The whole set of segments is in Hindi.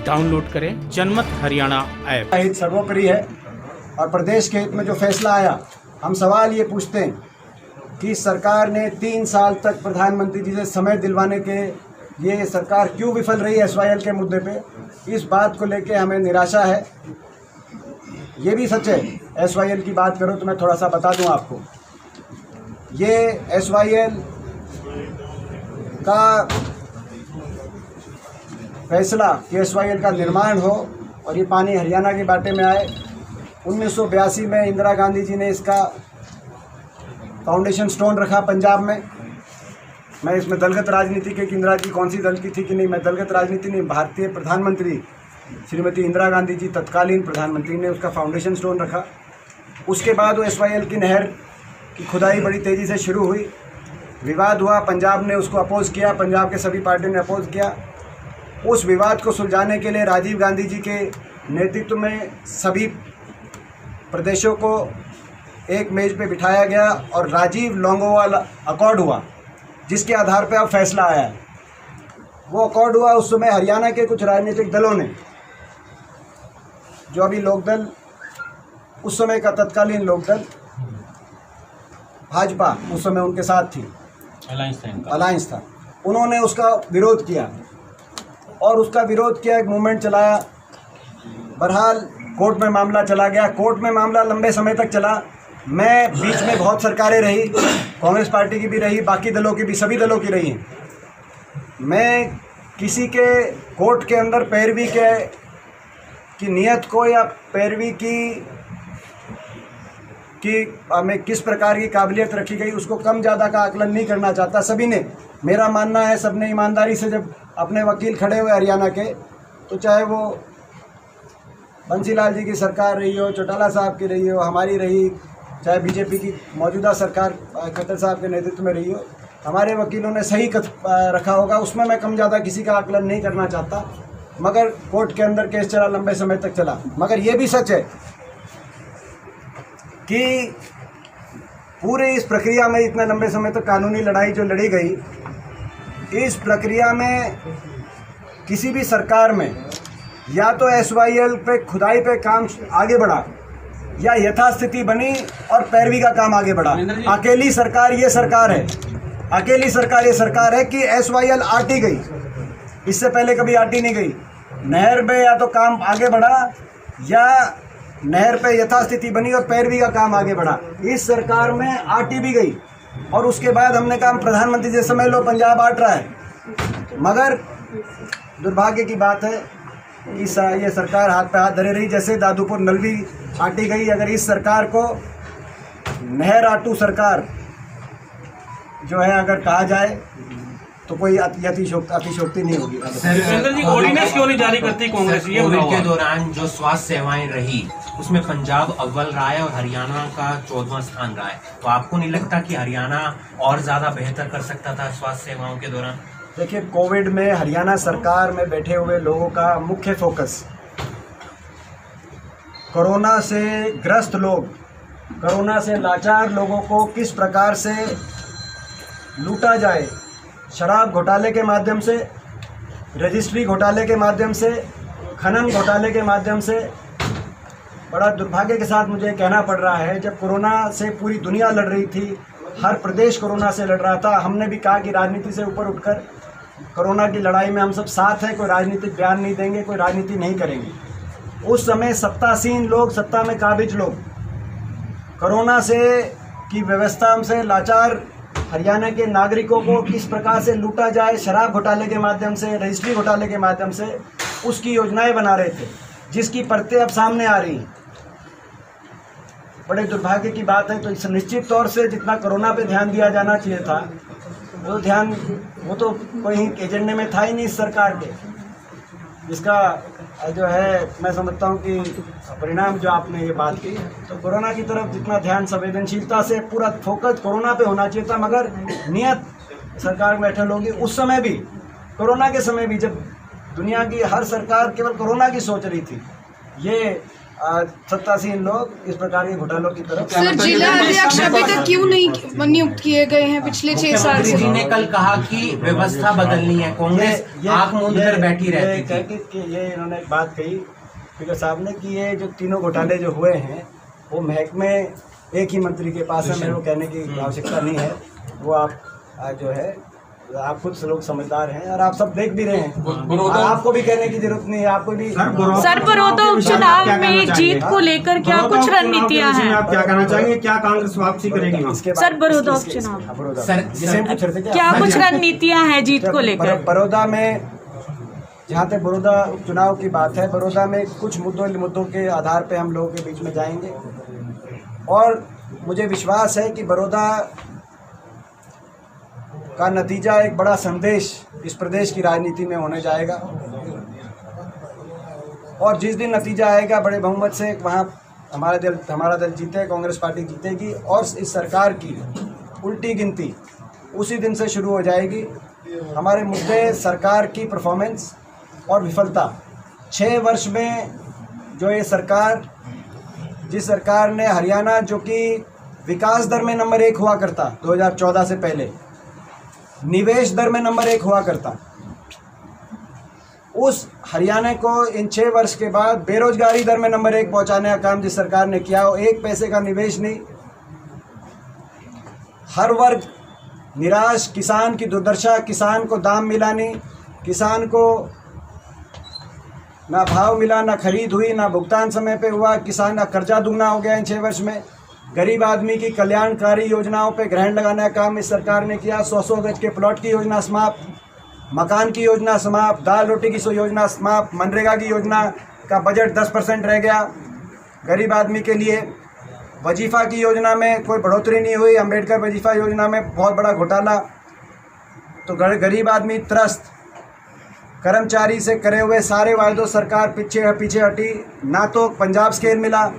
डाउनलोड करें जनमत हरियाणा ऐप। हित सर्वोपरि है और प्रदेश के हित में जो फैसला आया, हम सवाल ये पूछते हैं कि सरकार ने 3 साल तक प्रधानमंत्री जी से समय दिलवाने के ये सरकार क्यों विफल रही SYL के मुद्दे पे। इस बात को लेके हमें निराशा है। ये भी सच है, SYL की बात करो तो मैं थोड़ा सा बता दूं आपको, ये SYL का फैसला कि SYL का निर्माण हो और ये पानी हरियाणा के बाटे में आए। 1982 में इंदिरा गांधी जी ने इसका फाउंडेशन स्टोन रखा पंजाब में। मैं इसमें दलगत राजनीति के, इंदिरा जी कौन सी दल की थी कि नहीं, मैं दलगत राजनीति नहीं, भारतीय प्रधानमंत्री श्रीमती इंदिरा गांधी जी तत्कालीन प्रधानमंत्री ने उसका फाउंडेशन स्टोन रखा। उसके बाद वो SYL की नहर की खुदाई बड़ी तेज़ी से शुरू हुई, विवाद हुआ, पंजाब ने उसको अपोज किया, पंजाब के सभी पार्टियों ने अपोज किया। उस विवाद को सुलझाने के लिए राजीव गांधी जी के नेतृत्व में सभी प्रदेशों को एक मेज पे बिठाया गया और राजीव लोंगोवाल अकॉर्ड हुआ, जिसके आधार पर अब फैसला आया है। वो अकॉर्ड हुआ उस समय हरियाणा के कुछ राजनीतिक दलों ने, जो अभी लोकदल, उस समय का तत्कालीन लोकदल भाजपा उस समय उनके साथ थी, अलायंस था, उन्होंने उसका विरोध किया और उसका विरोध किया, एक मूवमेंट चलाया। बहरहाल कोर्ट में मामला चला गया, कोर्ट में मामला लंबे समय तक चला। मैं बीच में बहुत सरकारें रही, कांग्रेस पार्टी की भी रही, बाकी दलों की भी, सभी दलों की रही। मैं किसी के कोर्ट के अंदर पैरवी की नीयत को या पैरवी की में किस प्रकार की काबिलियत रखी गई उसको कम ज़्यादा का आकलन नहीं करना चाहता। सभी ने, मेरा मानना है, सबने ईमानदारी से जब अपने वकील खड़े हुए हरियाणा के, तो चाहे वो बंसीलाल जी की सरकार रही हो, चौटाला साहब की रही हो, हमारी रही, चाहे बीजेपी की मौजूदा सरकार खट्टर साहब के नेतृत्व में रही हो, हमारे वकीलों ने सही रखा होगा। उसमें मैं कम ज़्यादा किसी का आकलन नहीं करना चाहता, मगर कोर्ट के अंदर केस चला, लंबे समय तक चला। मगर ये भी सच है कि पूरे इस प्रक्रिया में, इतने लंबे समय तक कानूनी लड़ाई जो लड़ी गई, इस प्रक्रिया में किसी भी सरकार में या तो SYL पे खुदाई पे काम आगे बढ़ा या यथास्थिति बनी और पैरवी का काम आगे बढ़ा। अकेली सरकार ये सरकार है, अकेली सरकार ये सरकार है कि SYL आटी गई, इससे पहले कभी आटी नहीं गई। नहर में या तो काम आगे बढ़ा या नहर पे यथास्थिति बनी और पैरवी का काम आगे बढ़ा। इस सरकार में आटी भी गई और उसके बाद हमने कहा प्रधानमंत्री जी समझ लो पंजाब आट रहा है। मगर दुर्भाग्य की बात है ये सरकार हाथ पे हाथ धरे रही, जैसे दादूपुर नलवी आटी गई। अगर इस सरकार को नहर आटू सरकार जो है अगर कहा जाए तो कोई अतिशोक्ति नहीं होगी। जी ऑर्डिनेंस क्यों नहीं जारी करती कांग्रेस? ये कोविड के दौरान जो स्वास्थ्य सेवाएं रही उसमें पंजाब अव्वल रहा है और हरियाणा का 14वां स्थान रहा है, तो आपको नहीं लगता कि हरियाणा और ज्यादा बेहतर कर सकता था स्वास्थ्य सेवाओं के दौरान? देखिए, कोविड में हरियाणा सरकार में बैठे हुए लोगों का मुख्य फोकस कोरोना से ग्रस्त लोग, कोरोना से लाचार लोगों को किस प्रकार से लूटा जाए, शराब घोटाले के माध्यम से, रजिस्ट्री घोटाले के माध्यम से, खनन घोटाले के माध्यम से। बड़ा दुर्भाग्य के साथ मुझे कहना पड़ रहा है, जब कोरोना से पूरी दुनिया लड़ रही थी, हर प्रदेश कोरोना से लड़ रहा था, हमने भी कहा कि राजनीति से ऊपर उठकर कोरोना की लड़ाई में हम सब साथ हैं, कोई राजनीतिक बयान नहीं देंगे, कोई राजनीति नहीं करेंगे। उस समय सत्तासीन लोग, सत्ता में काबिज लोग, कोरोना से की व्यवस्था से लाचार हरियाणा के नागरिकों को किस प्रकार से लूटा जाए, शराब घोटाले के माध्यम से, रजिस्ट्री घोटाले के माध्यम से, उसकी योजनाएं बना रहे थे, जिसकी परतें अब सामने आ रही हैं। बड़े दुर्भाग्य की बात है। तो इस निश्चित तौर से जितना कोरोना पे ध्यान दिया जाना चाहिए था, वो तो कोई एजेंडे में था ही नहीं इस सरकार के। इसका जो है मैं समझता हूँ कि परिणाम जो आपने ये बात की, तो कोरोना की तरफ जितना ध्यान संवेदनशीलता से पूरा फोकस कोरोना पे होना चाहिए था, मगर नियत सरकार में बैठे लोग उस समय भी, कोरोना के समय भी, जब दुनिया की हर सरकार केवल कोरोना की सोच रही थी, ये सत्तासीन लोग इस प्रकार के घोटालों की तरफ। सर, जिला अध्यक्ष अभी तक क्यों नहीं नियुक्त किए गए हैं पिछले 6 साल मुख्यमंत्री जी से? ने कल कहा कि व्यवस्था बदलनी है, कांग्रेस आंख मूंद कर बैठी रहती थी। ये इन्होंने एक बात कही स्पीकर साहब ने कि ये जो तीनों घोटाले जो हुए हैं वो महकमे एक ही मंत्री के पास है, मेरे को कहने की आवश्यकता नहीं है। वो आप जो है आप खुद से लोग समझदार हैं और आप सब देख भी रहे हैं, और आपको भी कहने की जरूरत नहीं है। आपको भी सर, बड़ौदा उपचुनाव में जीत को लेकर क्या कुछ रणनीतियां हैं? आप क्या कहना चाहेंगे, क्या कांग्रेस वापसी करेगी? इसके सर, बड़ौदा उपचुनाव क्या कुछ रणनीतियां हैं जीत को लेकर? बड़ौदा में जहाँ तक बड़ौदा उपचुनाव की बात है, बड़ौदा में कुछ मुद्दों के आधार पे हम लोगों के बीच में जाएंगे और मुझे विश्वास है कि बड़ौदा का नतीजा एक बड़ा संदेश इस प्रदेश की राजनीति में होने जाएगा और जिस दिन नतीजा आएगा बड़े बहुमत से वहाँ हमारा दल जीते, कांग्रेस पार्टी जीतेगी और इस सरकार की उल्टी गिनती उसी दिन से शुरू हो जाएगी। हमारे मुद्दे सरकार की परफॉर्मेंस और विफलता। 6 वर्ष में जो ये सरकार, जिस सरकार ने हरियाणा जो कि विकास दर में नंबर 1 हुआ करता 2014 से पहले, निवेश दर में नंबर 1 हुआ करता, उस हरियाणा को इन 6 वर्ष के बाद बेरोजगारी दर में नंबर 1 पहुंचाने का काम जिस सरकार ने किया, वो 1 पैसे का निवेश नहीं। हर वर्ग निराश, किसान की दुर्दशा, किसान को दाम मिला नहीं, किसान को ना भाव मिला, ना खरीद हुई, ना भुगतान समय पे हुआ, किसान का कर्जा दुगना हो गया इन 6 वर्ष में। गरीब आदमी की कल्याणकारी योजनाओं पे ग्रहण लगाने का काम इस सरकार ने किया। 100 गज के प्लॉट की योजना समाप्त, मकान की योजना समाप्त, दाल रोटी की योजना समाप्त, मनरेगा की योजना का बजट 10% रह गया गरीब आदमी के लिए। वजीफ़ा की योजना में कोई बढ़ोतरी नहीं हुई, अम्बेडकर वजीफ़ा योजना में बहुत बड़ा घोटाला। तो गरीब आदमी त्रस्त, कर्मचारी से करे हुए सारे वायदों सरकार पीछे हटी। ना तो पंजाब स्केल मिला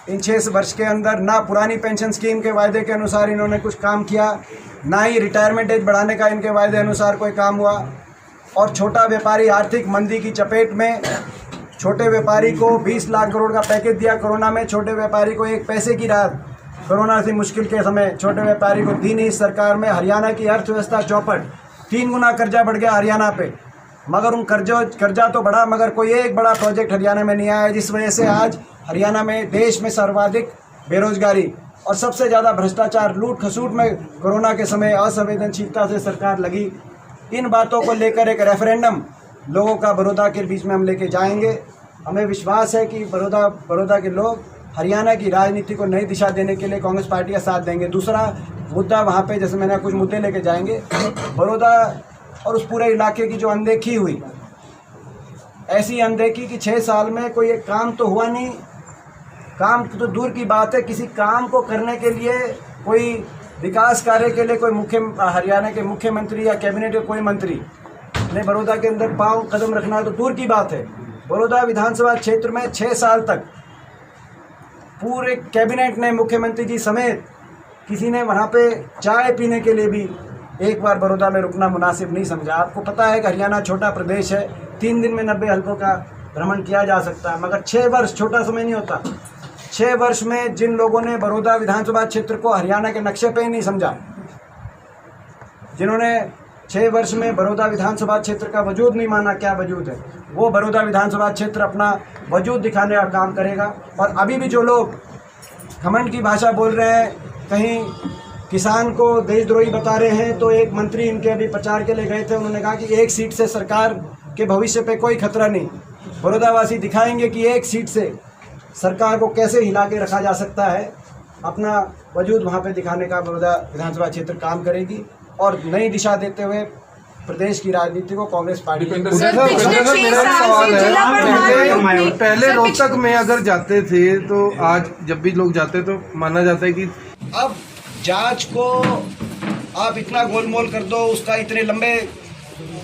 इन 6 वर्ष के अंदर, ना पुरानी पेंशन स्कीम के वायदे के अनुसार इन्होंने कुछ काम किया, ना ही रिटायरमेंट एज बढ़ाने का इनके वायदे अनुसार कोई काम हुआ। और छोटा व्यापारी आर्थिक मंदी की चपेट में, छोटे व्यापारी को 20 लाख करोड़ का पैकेज दिया कोरोना में, छोटे व्यापारी को 1 पैसे की राहत कोरोना से मुश्किल के समय छोटे व्यापारी को दी नहीं इस सरकार में। हरियाणा की अर्थव्यवस्था चौपट, 3 गुना कर्जा बढ़ गया हरियाणा पे, मगर उन कर्जा तो बढ़ा मगर कोई एक बड़ा प्रोजेक्ट हरियाणा में नहीं आया, जिस वजह से आज हरियाणा में देश में सर्वाधिक बेरोजगारी और सबसे ज़्यादा भ्रष्टाचार, लूट खसूट में कोरोना के समय असंवेदनशीलता से सरकार लगी। इन बातों को लेकर एक रेफरेंडम लोगों का बड़ौदा के बीच में हम लेके जाएंगे। हमें विश्वास है कि बड़ौदा के लोग हरियाणा की राजनीति को नई दिशा देने के लिए कांग्रेस पार्टी का साथ देंगे। दूसरा मुद्दा वहाँ पे, जैसे मैंने कुछ मुद्दे लेके जाएंगे, बड़ौदा और उस पूरे इलाके की जो अनदेखी हुई, ऐसी अनदेखी कि 6 साल में कोई एक काम तो हुआ नहीं। काम तो दूर की बात है, किसी काम को करने के लिए, कोई विकास कार्य के लिए कोई हरियाणा के मुख्यमंत्री या कैबिनेट के कोई मंत्री ने बड़ौदा के अंदर पांव कदम रखना तो दूर की बात है। बड़ौदा विधानसभा क्षेत्र में 6 साल तक पूरे कैबिनेट ने, मुख्यमंत्री जी समेत, किसी ने वहाँ पे चाय पीने के लिए भी एक बार बड़ौदा में रुकना मुनासिब नहीं समझा। आपको पता है कि हरियाणा छोटा प्रदेश है, 3 दिन में 90 हलकों का भ्रमण किया जा सकता है, मगर 6 वर्ष छोटा समय नहीं होता। 6 वर्ष में जिन लोगों ने बड़ौदा विधानसभा क्षेत्र को हरियाणा के नक्शे पे ही नहीं समझा, जिन्होंने 6 वर्ष में बड़ौदा विधानसभा क्षेत्र का वजूद नहीं माना क्या वजूद है, वो बड़ौदा विधानसभा क्षेत्र अपना वजूद दिखाने का काम करेगा। और अभी भी जो लोग घमंड की भाषा बोल रहे हैं, कहीं किसान को देशद्रोही बता रहे हैं, तो एक मंत्री इनके अभी प्रचार के लिए गए थे, उन्होंने कहा कि 1 सीट से सरकार के भविष्य पे कोई खतरा नहीं। बड़ौदावासी दिखाएंगे कि 1 सीट से सरकार को कैसे हिला के रखा जा सकता है। अपना वजूद वहाँ पे दिखाने का बड़ौदा विधानसभा क्षेत्र काम करेगी और नई दिशा देते हुए प्रदेश की राजनीति को कांग्रेस पार्टी पहले रोहतक में अगर जाते थे तो आज जब भी लोग जाते तो माना जाता है कि अब जांच को आप इतना गोलमोल कर दो, उसका इतने लंबे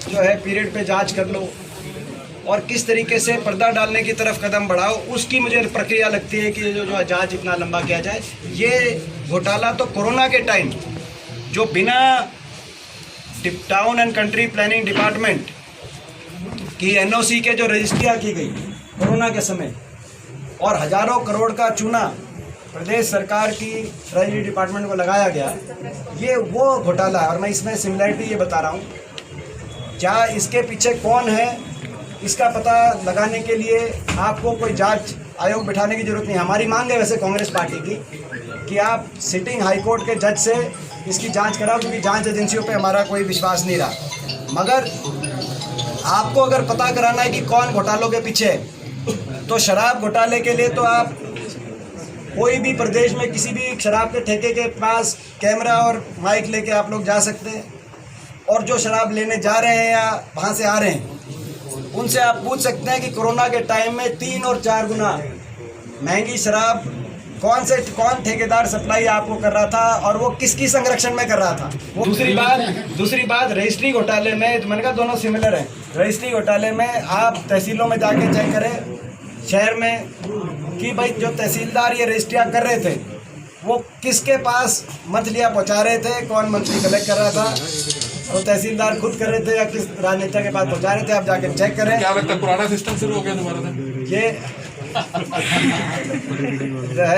जो है पीरियड पे जांच कर लो और किस तरीके से पर्दा डालने की तरफ कदम बढ़ाओ, उसकी मुझे प्रक्रिया लगती है कि जो जांच इतना लंबा किया जाए। ये घोटाला तो कोरोना के टाइम जो बिना town and country planning department की NOC के जो रजिस्ट्रियाँ की गई कोरोना के समय, और हजारों करोड़ का चूना प्रदेश सरकार की ट्रेजरी डिपार्टमेंट को लगाया गया, ये वो घोटाला है। और मैं इसमें सिमिलरिटी ये बता रहा हूँ, क्या इसके पीछे कौन है इसका पता लगाने के लिए आपको कोई जांच आयोग बिठाने की जरूरत नहीं। हमारी मांग है वैसे कांग्रेस पार्टी की कि आप सिटिंग हाई कोर्ट के जज से इसकी जांच कराओ, क्योंकि जांच एजेंसियों पे हमारा कोई विश्वास नहीं रहा। मगर आपको अगर पता कराना है कि कौन घोटालों के पीछे है, तो शराब घोटाले के लिए तो आप कोई भी प्रदेश में किसी भी शराब के ठेके के पास कैमरा और माइक लेके आप लोग जा सकते हैं, और जो शराब लेने जा रहे हैं या वहाँ से आ रहे हैं उनसे आप पूछ सकते हैं कि कोरोना के टाइम में 3 और 4 गुना महंगी शराब कौन ठेकेदार सप्लाई आपको कर रहा था और वो किसकी संरक्षण में कर रहा था। वो दूसरी बात रजिस्ट्री घोटाले में, तो मैंने कहा दोनों सिमिलर हैं। रजिस्ट्री घोटाले में आप तहसीलों में जाके चेक करें शहर में कि भाई जो तहसीलदार ये रजिस्ट्रियाँ कर रहे थे वो किसके पास मंथलियाँ पहुँचा रहे थे, कौन मंथली कलेक्ट कर रहा था, तो तहसीलदार खुद कर रहे थे या किस राजनेता के पास पहुँचा रहे थे। आप जाके चेक करें। क्या लगता है पुराना सिस्टम शुरू हो गया दोबारा से? ये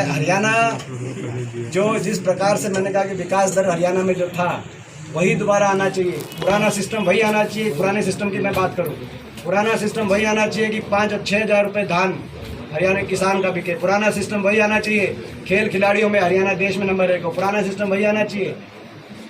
हरियाणा जो जिस प्रकार से मैंने कहा कि विकास दर हरियाणा में जो था वही दोबारा आना चाहिए, पुराना सिस्टम वही आना चाहिए। पुराने सिस्टम की मैं बात करूं, पुराना सिस्टम वही आना चाहिए कि 5 और 6 हज़ार रुपये धान हरियाणा किसान का बिके। पुराना सिस्टम वही आना चाहिए, खेल खिलाड़ियों में हरियाणा देश में नंबर 1 हो। पुराना सिस्टम वही आना चाहिए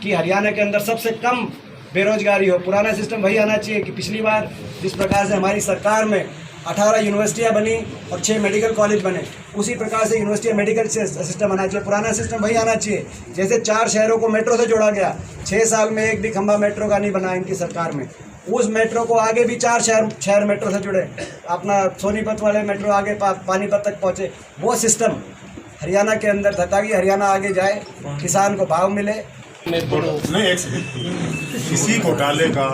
कि हरियाणा के अंदर सबसे कम बेरोजगारी हो। पुराना सिस्टम वही आना चाहिए कि पिछली बार जिस प्रकार से हमारी सरकार में 18 यूनिवर्सिटियाँ बनी और 6 मेडिकल कॉलेज बने, उसी प्रकार से यूनिवर्सिटी मेडिकल सिस्टम आना चाहिए। पुराना सिस्टम वही आना चाहिए। जैसे 4 शहरों को मेट्रो से जोड़ा गया, 6 साल में एक भी खंभा मेट्रो का नहीं बना इनकी सरकार में, उस मेट्रो को आगे भी 4 शहर मेट्रो से जुड़े, अपना सोनीपत वाले मेट्रो आगे पानीपत तक पहुँचे। वो सिस्टम हरियाणा के अंदर था ताकि हरियाणा आगे जाए, किसान को भाव मिले। नहीं, एक सेकंड, इसी घोटाले का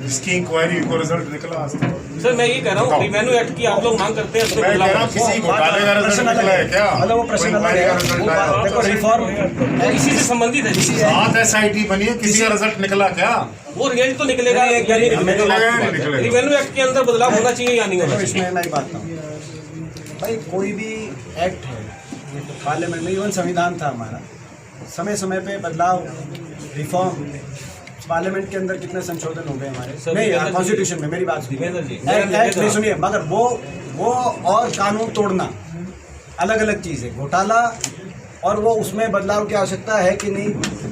इसकी इंक्वायरी को रिजल्ट निकला आज तक? सर मैं ये कह रहा हूँ रेवेन्यू एक्ट की आप लोग मांग करते हैं, मैं कह रहा हूँ किसी घोटाले का रिजल्ट निकला है क्या? मतलब वो प्रश्न अलग है, देखो रिफॉर्म इसी से संबंधित है। 7 SIT बनी है, किसी का रिजल्ट निकला क्या? वो रिजल्ट तो निकलेगा। रेवेन्यू एक्ट के अंदर बदलाव होना चाहिए या नहीं होना चाहिए? इसमें मैं ही बात करूँ भाई, कोई भी एक्ट है पार्लियामेंट में, इवन संविधान था हमारा, समय समय पे बदलाव रिफॉर्म, पार्लियामेंट के अंदर कितने संशोधन हो गए हमारे नहीं कॉन्स्टिट्यूशन में। मेरी बात सुनिए, एक्ट नहीं सुनिए, मगर वो और कानून तोड़ना अलग अलग चीज़ है। घोटाला और वो उसमें बदलाव की आवश्यकता है कि नहीं,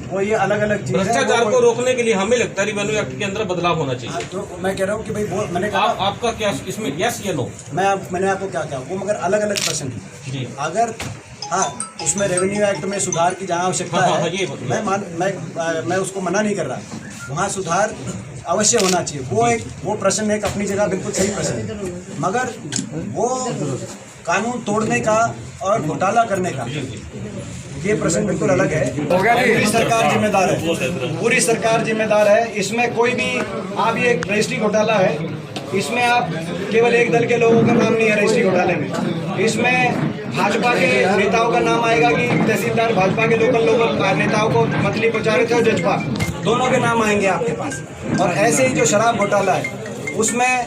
वो ये अलग अलग चीज़ है। भ्रष्टाचार को रोकने के लिए हमें लगता है रेवेन्यू एक्ट के अंदर बदलाव होना चाहिए। तो मैं कह रहा हूँ कि भाई वो मैंने कहा आपका क्या इसमें यस या नो? मैंने आपको क्या कहा, वो मगर अलग अलग प्रश्न है। अगर उसमें रेवेन्यू एक्ट में सुधार की जहाँ आवश्यकता है, मैं उसको मना नहीं कर रहा, वहाँ सुधार अवश्य होना चाहिए। वो प्रश्न एक अपनी जगह बिल्कुल सही प्रश्न है, मगर वो कानून तोड़ने का और घोटाला करने का ये प्रश्न बिल्कुल अलग है। पूरी सरकार जिम्मेदार है, पूरी सरकार जिम्मेदार है। इसमें कोई भी आप ये रजिस्ट्री घोटाला है, इसमें आप केवल एक दल के लोगों का नाम नहीं है रजिस्ट्री घोटाले में, इसमें भाजपा के नेताओं का नाम आएगा कि तहसीलदार भाजपा के लोकल नेताओं को मंथली पहुँचा रहे थे और जजपा, दोनों के नाम आएंगे आपके पास। और ऐसे ही जो शराब घोटाला है उसमें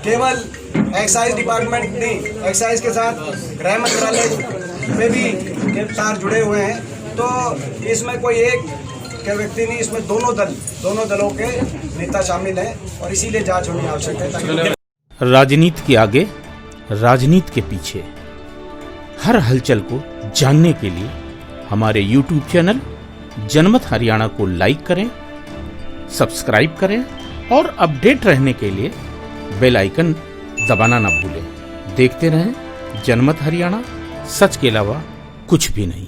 केवल एक्साइज डिपार्टमेंट नहीं, एक्साइज के साथ गृह मंत्रालय में भी गिरफ्तार जुड़े हुए हैं। तो इसमें कोई एक के व्यक्ति नहीं, इसमें दोनों दलों के नेता शामिल हैं और इसीलिए जांच होनी आवश्यक है। राजनीति के आगे, राजनीति के पीछे, हर हलचल को जानने के लिए हमारे YouTube चैनल जनमत हरियाणा को लाइक करें, सब्सक्राइब करें और अपडेट रहने के लिए बेल आइकन दबाना ना भूलें। देखते रहें जनमत हरियाणा, सच के अलावा कुछ भी नहीं।